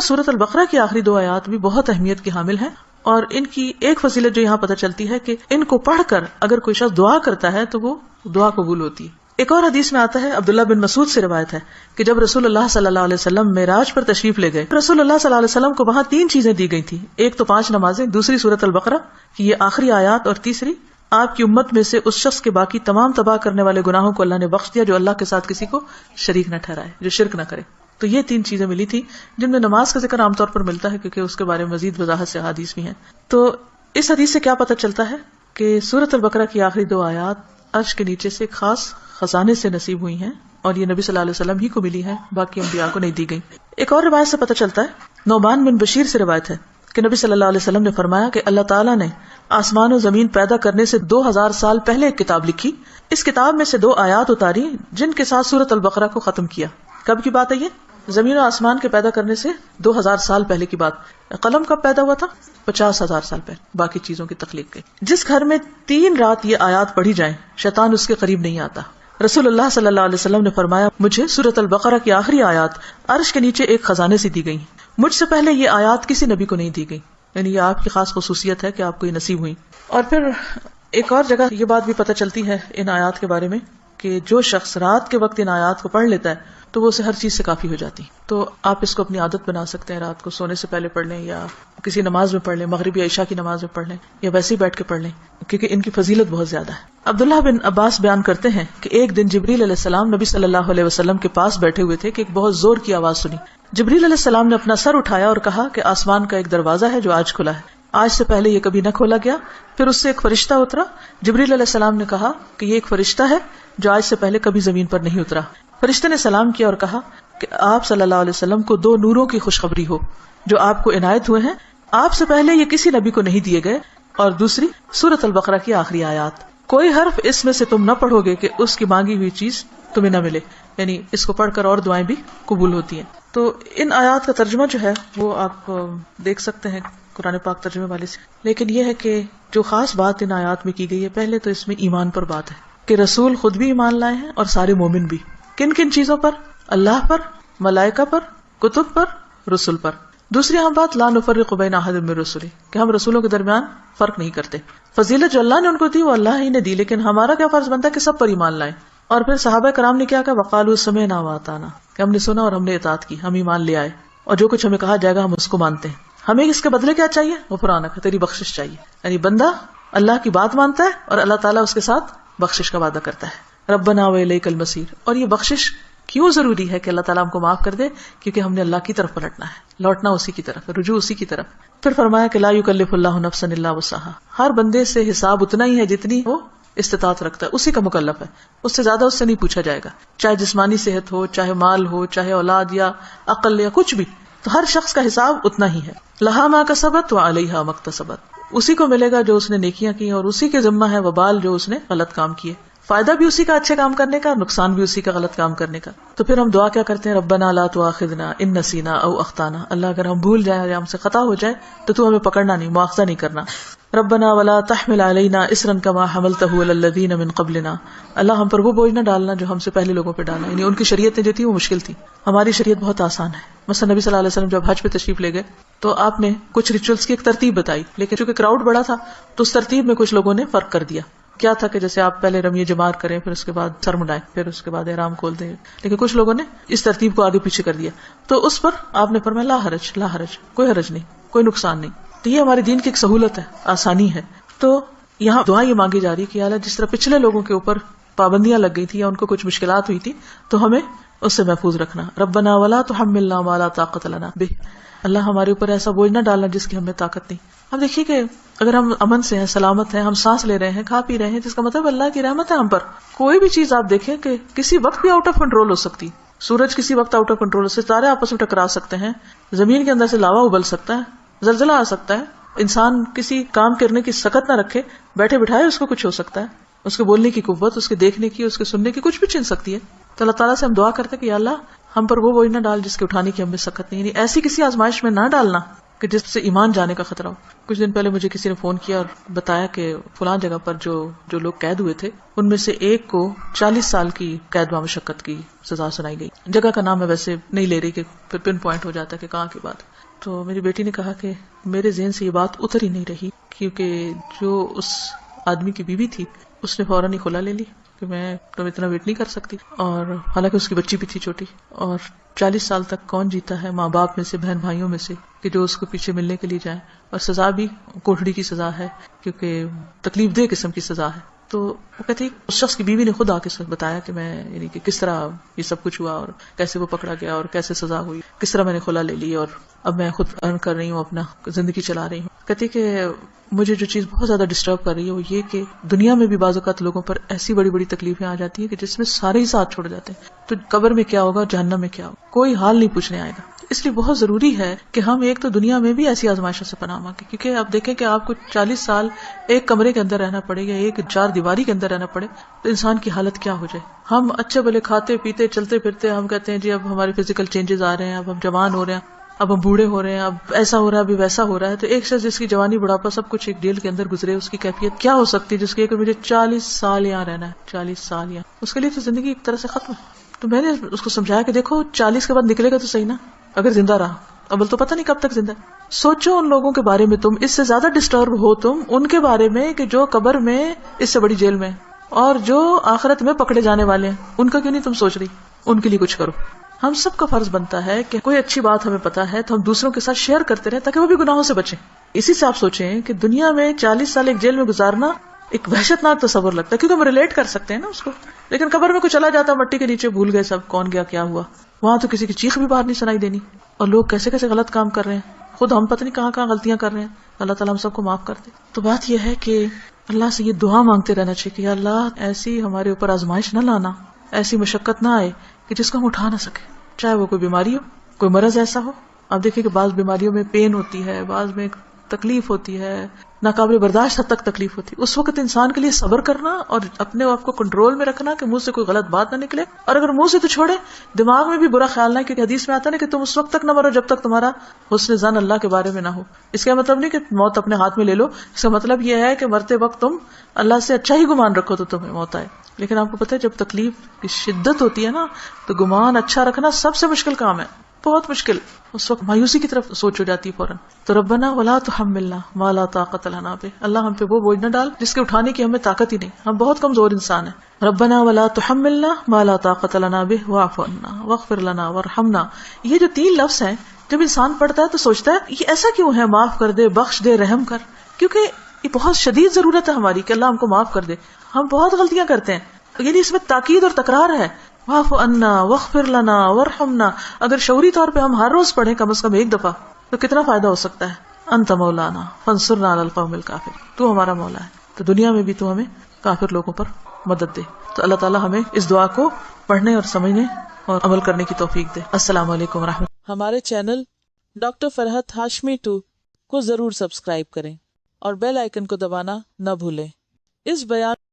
سورۃ البقرہ کی آخری 2 آیات بھی بہت اہمیت کی حامل ہیں، اور ان کی ایک فضیلت جو یہاں پتہ چلتی ہے کہ ان کو پڑھ کر اگر کوئی شخص دعا کرتا ہے تو وہ دعا قبول ہوتی ہے۔ ایک اور حدیث میں آتا ہے، عبداللہ بن مسعود سے روایت ہے کہ جب رسول اللہ صلی اللہ علیہ وسلم معراج پر تشریف لے گئے، رسول اللہ صلی اللہ علیہ وسلم کو وہاں 3 چیزیں دی گئی تھی، ایک تو 5 نمازیں، دوسری سورۃ البقرہ کی یہ آخری آیات، اور تیسری آپ کی امت میں سے اس شخص کے باقی تمام تباہ کرنے والے گناہوں کو اللہ نے بخش دیا جو اللہ کے ساتھ کسی کو شریک نہ ٹھہرائے، جو شرک نہ کرے۔ تو یہ 3 چیزیں ملی تھی جن میں نماز کا ذکر عام طور پر ملتا ہے کیونکہ اس کے بارے میں مزید وضاحت سے حدیث بھی ہیں۔ تو اس حدیث سے کیا پتہ چلتا ہے کہ سورۃ البقرہ کی آخری 2 آیات عرش کے نیچے سے خاص خزانے سے نصیب ہوئی ہیں، اور یہ نبی صلی اللہ علیہ وسلم ہی کو ملی ہے، باقی انبیاء کو نہیں دی گئی۔ ایک اور روایت سے پتہ چلتا ہے، نعمان بن بشیر سے روایت ہے کہ نبی صلی اللہ علیہ وسلم نے فرمایا کہ اللہ تعالیٰ نے آسمان و زمین پیدا کرنے سے 2000 سال پہلے ایک کتاب لکھی، اس کتاب میں سے 2 آیات اتاری جن کے ساتھ سورۃ البقرہ کو ختم کیا۔ کب کی بات ہے یہ؟ زمین و آسمان کے پیدا کرنے سے 2000 سال پہلے کی بات۔ قلم کب پیدا ہوا تھا؟ 50,000 سال پہلے، باقی چیزوں کی تخلیق کی۔ جس گھر میں 3 رات یہ آیات پڑھی جائیں شیطان اس کے قریب نہیں آتا۔ رسول اللہ صلی اللہ علیہ وسلم نے فرمایا، مجھے سورۃ البقرہ کی آخری آیات عرش کے نیچے ایک خزانے سے دی گئی، مجھ سے پہلے یہ آیات کسی نبی کو نہیں دی گئی، یعنی یہ آپ کی خاص خصوصیت ہے کہ آپ کو یہ نصیب ہوئی۔ اور پھر ایک اور جگہ یہ بات بھی پتہ چلتی ہے ان آیات کے بارے میں کہ جو شخص رات کے وقت ان آیات کو پڑھ لیتا ہے تو وہ اسے ہر چیز سے کافی ہو جاتی۔ تو آپ اس کو اپنی عادت بنا سکتے ہیں، رات کو سونے سے پہلے پڑھ لیں، یا کسی نماز میں پڑھ لیں، مغرب یا عشاء کی نماز میں پڑھ لیں، یا ویسے ہی بیٹھ کے پڑھ لیں، کیونکہ ان کی فضیلت بہت زیادہ ہے۔ عبداللہ بن عباس بیان کرتے ہیں کہ ایک دن جبریل علیہ السلام نبی صلی اللہ علیہ وسلم کے پاس بیٹھے ہوئے تھے کہ ایک بہت زور کی آواز سنی۔ جبریل علیہ السلام نے اپنا سر اٹھایا اور کہا کہ آسمان کا ایک دروازہ ہے جو آج کھلا ہے، آج سے پہلے یہ کبھی نہ کھولا گیا۔ پھر اس سے ایک فرشتہ اترا۔ جبریل علیہ السلام نے کہا کہ یہ ایک فرشتہ ہے جو آج سے پہلے کبھی زمین پر نہیں اترا۔ فرشتے نے سلام کیا اور کہا کہ آپ صلی اللہ علیہ وسلم کو 2 نوروں کی خوشخبری ہو جو آپ کو عنایت ہوئے ہیں، آپ سے پہلے یہ کسی نبی کو نہیں دیے گئے، اور دوسری سورۃ البقرہ کی آخری آیات، کوئی حرف اس میں سے تم نہ پڑھو گے کہ اس کی مانگی ہوئی چیز تمہیں نہ ملے، یعنی اس کو پڑھ کر اور دعائیں بھی قبول ہوتی ہیں۔ تو ان آیات کا ترجمہ جو ہے وہ آپ دیکھ سکتے ہیں قرآن پاک ترجمے والے سے، لیکن یہ ہے کہ جو خاص بات ان آیات میں کی گئی ہے، پہلے تو اس میں ایمان پر بات ہے کہ رسول خود بھی ایمان لائے ہیں اور سارے مومن بھی۔ کن کن چیزوں پر؟ اللہ پر، ملائکہ پر، کتب پر، رسول پر۔ دوسری اہم بات، لا نفرق بین احد من رسلہ، کہ ہم رسولوں کے درمیان فرق نہیں کرتے۔ فضیلت جو اللہ نے ان کو دی وہ اللہ ہی نے دی، لیکن ہمارا کیا فرض بنتا ہے کہ سب پر ایمان لائیں۔ اور پھر صحابہ کرام نے کیا کہا؟ وقالوا سمعنا واطعنا، کہ ہم نے سنا اور ہم نے اطاعت کی، ہم ایمان لے آئے، اور جو کچھ ہمیں کہا جائے گا ہم اس کو مانتے ہیں۔ ہمیں اس کے بدلے کیا چاہیے؟ غفرانک، تیری بخشش چاہیے۔ یعنی بندہ اللہ کی بات مانتا ہے اور اللہ تعالیٰ اس کے ساتھ بخشش کا وعدہ کرتا ہے، ربنا والیک المصیر۔ اور یہ بخشش کیوں ضروری ہے کہ اللہ تعالیٰ ہم کو معاف کر دے؟ کیونکہ ہم نے اللہ کی طرف پلٹنا ہے، لوٹنا اسی کی طرف، رجوع اسی کی طرف۔ پھر فرمایا کہ لا یکلف اللہ نفسا الا وسعہا، ہر بندے سے حساب اتنا ہی ہے جتنی وہ استطاعت رکھتا ہے، اسی کا مکلف ہے، اس سے زیادہ اس سے نہیں پوچھا جائے گا، چاہے جسمانی صحت ہو، چاہے مال ہو، چاہے اولاد یا عقل یا کچھ بھی، تو ہر شخص کا حساب اتنا ہی ہے۔ لہا ما کسبت وعلیہا ما اکتسبت، اسی کو ملے گا جو اس نے نیکیاں کی اور اسی کے ذمہ ہے وبال جو اس نے غلط کام کیے، فائدہ بھی اسی کا اچھے کام کرنے کا، نقصان بھی اسی کا غلط کام کرنے کا۔ تو پھر ہم دعا کیا کرتے ہیں؟ ربنا لا تؤاخذنا ان نسینا او اخطانا، اللہ اگر ہم بھول جائیں یا ہم سے خطا ہو جائے تو تو ہمیں پکڑنا نہیں، مؤاخذہ نہیں کرنا۔ ربنا ولا تحمل علینا اصرا کما حملتہ علی الذین من قبلنا، اللہ ہم پر وہ بوجھ نہ ڈالنا جو ہم سے پہلے لوگوں پہ ڈالا، یعنی ان کی شریعتیں جو تھی وہ مشکل تھی، ہماری شریعت بہت آسان ہے۔ مثلا نبی صلی اللہ علیہ وسلم جب حج پہ تشریف لے گئے تو آپ نے کچھ ریچولز کی ایک ترتیب بتائی، لیکن چونکہ کراؤڈ بڑا تھا تو اس ترتیب میں کچھ لوگوں نے فرق کر دیا۔ کیا تھا کہ جیسے آپ پہلے رمی جمار کریں، پھر اس کے بعد سر مڈائیں، پھر اس کے بعد احرام کھول دیں، لیکن کچھ لوگوں نے اس ترتیب کو آگے پیچھے کر دیا، تو اس پر آپ نے فرمایا لا حرج، لا حرج، کوئی حرج نہیں، کوئی نقصان نہیں۔ تو یہ ہمارے دین کی ایک سہولت ہے، آسانی ہے۔ تو یہاں دعا یہ مانگی جا رہی ہے کہ اللہ جس طرح پچھلے لوگوں کے اوپر پابندیاں لگ گئی تھی یا ان کو کچھ مشکلات ہوئی تھی تو ہمیں اس سے محفوظ رکھنا۔ ربنا ولا تحملنا ما لا طاقت لنا بہ، اللہ ہمارے اوپر ایسا بوجھ نہ ڈالنا جس کی ہمیں طاقت نہیں۔ اب دیکھیے کہ اگر ہم امن سے ہیں، سلامت ہیں، ہم سانس لے رہے ہیں، کھا پی رہے ہیں، جس کا مطلب اللہ کی رحمت ہے ہم پر۔ کوئی بھی چیز آپ دیکھیں کہ کسی وقت بھی آؤٹ آف کنٹرول ہو سکتی، سورج کسی وقت آؤٹ آف کنٹرول، ستارے آپس میں ٹکرا سکتے ہیں، زمین کے اندر سے لاوا ابل سکتا ہے، زلزلہ آ سکتا ہے، انسان کسی کام کرنے کی سکت نہ رکھے، بیٹھے بٹھائے اس کو کچھ ہو سکتا ہے، اس کے بولنے کی قوت، اس کے دیکھنے کی، اس کے سننے کی کچھ بھی چھن سکتی ہے۔ تو اللہ تعالیٰ سے ہم دعا کرتے کہ یا اللہ ہم پر وہ بوجھ نہ ڈال جس کے اٹھانے کی ہمیں سکت نہیں، یعنی ایسی کسی آزمائش میں نہ ڈالنا کہ جس سے ایمان جانے کا خطرہ ہو. کچھ دن پہلے مجھے کسی نے فون کیا اور بتایا کہ فلاں جگہ پر جو لوگ قید ہوئے تھے ان میں سے ایک کو 40 سال کی قید بامشقت کی سزا سنائی گئی. جگہ کا نام میں ویسے نہیں لے رہی کہ پھر پن پوائنٹ ہو جاتا ہے کہ کہاں کی بات. تو میری بیٹی نے کہا کہ میرے ذہن سے یہ بات اتر ہی نہیں رہی، کیونکہ جو اس آدمی کی بیوی تھی اس نے فوراً ہی کھلا لے لی کہ میں تم اتنا ویٹ نہیں کر سکتی، اور حالانکہ اس کی بچی بھی تھی چھوٹی. اور 40 سال تک کون جیتا ہے ماں باپ میں سے، بہن بھائیوں میں سے، کہ جو اس کو پیچھے ملنے کے لیے جائیں، اور سزا بھی کوٹڑی کی سزا ہے کیونکہ تکلیف دہ قسم کی سزا ہے. تو وہ کہتی اس شخص کی بیوی نے خود آ کے بتایا کہ میں یعنی کہ کس طرح یہ سب کچھ ہوا اور کیسے وہ پکڑا گیا اور کیسے سزا ہوئی، کس طرح میں نے کھلا لے لی اور اب میں خود ارن کر رہی ہوں، اپنا زندگی چلا رہی ہوں. کہتی کہ مجھے جو چیز بہت زیادہ ڈسٹرب کر رہی ہے وہ یہ کہ دنیا میں بھی بعض اوقات لوگوں پر ایسی بڑی بڑی تکلیفیں آ جاتی ہیں کہ جس میں سارے ہی ساتھ چھوڑ جاتے ہیں، تو قبر میں کیا ہوگا، جہنم میں کیا ہوگا، کوئی حال نہیں پوچھنے آئے گا. اس لیے بہت ضروری ہے کہ ہم ایک تو دنیا میں بھی ایسی آزمائشوں سے پناہ مانگیں، کیونکہ آپ دیکھیں کہ آپ کو 40 سال ایک کمرے کے اندر رہنا پڑے یا ایک 4 دیواری کے اندر رہنا پڑے تو انسان کی حالت کیا ہو جائے. ہم اچھے بھلے کھاتے پیتے چلتے پھرتے، ہم کہتے ہیں جی اب ہمارے فزیکل چینجز آ رہے ہیں، اب ہم جوان ہو رہے ہیں، اب ہم بوڑھے ہو رہے ہیں، اب ایسا ہو رہا ہے، ابھی ویسا ہو رہا ہے. تو ایک شخص جس کی جوانی بڑھاپا سب کچھ ایک ڈیل کے اندر گزرے، اس کی کیفیت کیا ہو سکتی ہے جس کی کہ مجھے 40 سال یہاں رہنا ہے، 40 سال یہاں، اس کے لیے تو زندگی ایک طرح سے ختم ہے. تو میں نے اس کو سمجھایا کہ دیکھو 40 کے بعد نکلے گا تو صحیح نا، اگر زندہ رہا، اول تو پتہ نہیں کب تک زندہ. سوچو ان لوگوں کے بارے میں، تم اس سے زیادہ ڈسٹرب ہو تم ان کے بارے میں کہ جو قبر میں اس سے بڑی جیل میں، اور جو آخرت میں پکڑے جانے والے ہیں ان کا کیوں نہیں تم سوچ رہی، ان کے لیے کچھ کرو. ہم سب کا فرض بنتا ہے کہ کوئی اچھی بات ہمیں پتا ہے تو ہم دوسروں کے ساتھ شیئر کرتے رہیں تاکہ وہ بھی گناہوں سے بچیں. اسی سے آپ سوچیں کہ دنیا میں 40 سال ایک جیل میں گزارنا ایک وحشت ناک تصور لگتا ہے کیونکہ ہم ریلیٹ کر سکتے ہیں نا اس کو، لیکن قبر میں کوئی چلا جاتا مٹی کے نیچے، بھول گئے سب کون گیا کیا ہوا، وہاں تو کسی کی چیخ بھی باہر نہیں سنائی دینی، اور لوگ کیسے کیسے غلط کام کر رہے ہیں، خود ہم پتہ نہیں کہاں کہاں غلطیاں کر رہے ہیں. اللہ تعالیٰ ہم سب کو معاف کر دے. تو بات یہ ہے کہ اللہ سے یہ دعا مانگتے رہنا چاہیے کہ یا اللہ ایسی ہمارے اوپر آزمائش نہ لانا، ایسی مشقت نہ آئے کہ جس کو ہم اٹھا نہ سکے، چاہے وہ کوئی بیماری ہو، کوئی مرض ایسا ہو. آپ دیکھیں کہ بعض بیماریوں میں پین ہوتی ہے، بعض میں تکلیف ہوتی ہے، ناقابل برداشت حد تک تکلیف ہوتی ہے. اس وقت انسان کے لیے صبر کرنا اور اپنے آپ کو کنٹرول میں رکھنا کہ منہ سے کوئی غلط بات نہ نکلے، اور اگر منہ سے تو چھوڑے دماغ میں بھی برا خیال نہ، کیونکہ حدیث میں آتا ہے نا کہ تم اس وقت تک نہ مرو جب تک تمہارا حسن ظن اللہ کے بارے میں نہ ہو. اس کا مطلب نہیں کہ موت اپنے ہاتھ میں لے لو، اس کا مطلب یہ ہے کہ مرتے وقت تم اللہ سے اچھا ہی گمان رکھو تو تمہیں موت آئے. لیکن آپ کو پتہ ہے جب تکلیف کی شدت ہوتی ہے نا تو گمان اچھا رکھنا سب سے مشکل کام ہے، بہت مشکل. اس وقت مایوسی کی طرف سوچ ہو جاتی ہے فوراً. تو ربنا ولا تحملنا ما لا طاقت لنا به، اللہ ہم پہ وہ بوجھ نہ ڈال جس کے اٹھانے کی ہمیں طاقت ہی نہیں، ہم بہت کمزور انسان ہیں. ربنا ولا تحملنا ما لا طاقت لنا به واعف عنا واغفر لنا وارحمنا. یہ جو 3 لفظ ہیں جب انسان پڑھتا ہے تو سوچتا ہے یہ ایسا کیوں ہے، معاف کر دے، بخش دے، رحم کر، کیونکہ یہ بہت شدید ضرورت ہے ہماری کہ اللہ ہم کو معاف کر دے. ہم بہت غلطیاں کرتے ہیں، یعنی اس میں تاکید اور تکرار ہے. واعف عنا واغفر لنا وارحمنا. اگر شعوری طور پہ ہم ہر روز پڑھیں کم از کم ایک دفعہ تو کتنا فائدہ ہو سکتا ہے. انت مولانا فانصرنا علی القوم الکافر، تو ہمارا مولا ہے تو دنیا میں بھی تو ہمیں کافر لوگوں پر مدد دے. تو اللہ تعالیٰ ہمیں اس دعا کو پڑھنے اور سمجھنے اور عمل کرنے کی توفیق دے. السلام علیکم ورحمۃ. ہمارے چینل ڈاکٹر فرحت ہاشمی 2 کو ضرور سبسکرائب کریں اور بیل آئیکن کو دبانا نہ بھولیں. اس بیان